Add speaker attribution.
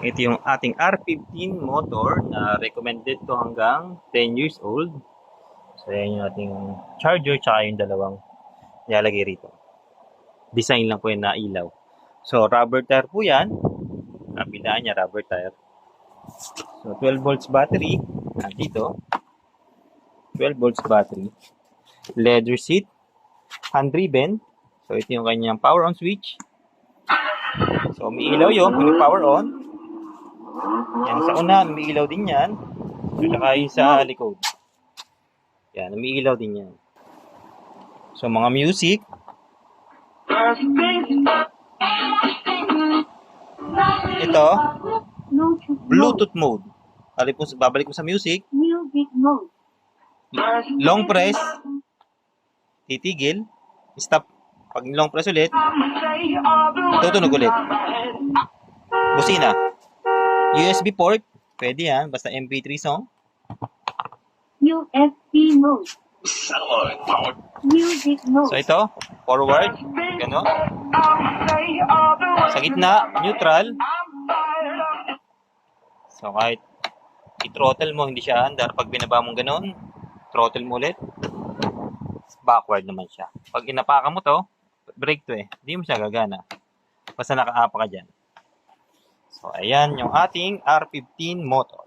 Speaker 1: Ito yung ating R15 motor na recommended to hanggang 10 years old. So, yan yung ating charger tsaka yung dalawang nilalagay rito. Design lang po yan na ilaw. So, rubber tire po yan. Kapindaan niya, rubber tire. So, 12 volts battery. Nandito. 12 volts battery. Leather seat. Hand ribbon. So, ito yung kanyang power on switch. So, umiilaw yun kung yung power on. Yan, sa una, umiilaw din yan. So, saka yung sa likod. Yan, umiilaw din yan. So, mga music. Ito, Bluetooth mode. Babalik ko sa music.
Speaker 2: Music mode.
Speaker 1: Long press. Titigil. Stop. Pag long press ulit, tutunog ulit. Busina. USB port. Pwede yan. Basta MP3 song.
Speaker 2: USB mode. Music mode.
Speaker 1: So ito, forward. Gano. Sa gitna, neutral. So kahit i-throttle mo, hindi siya andar. Pag binaba mong ganon, throttle mo ulit. Backward naman siya. Pag inapaka mo to, brake to eh. Hindi mo siya gagana. Basta nakaapa ka dyan. So ayan yung ating R15 motor.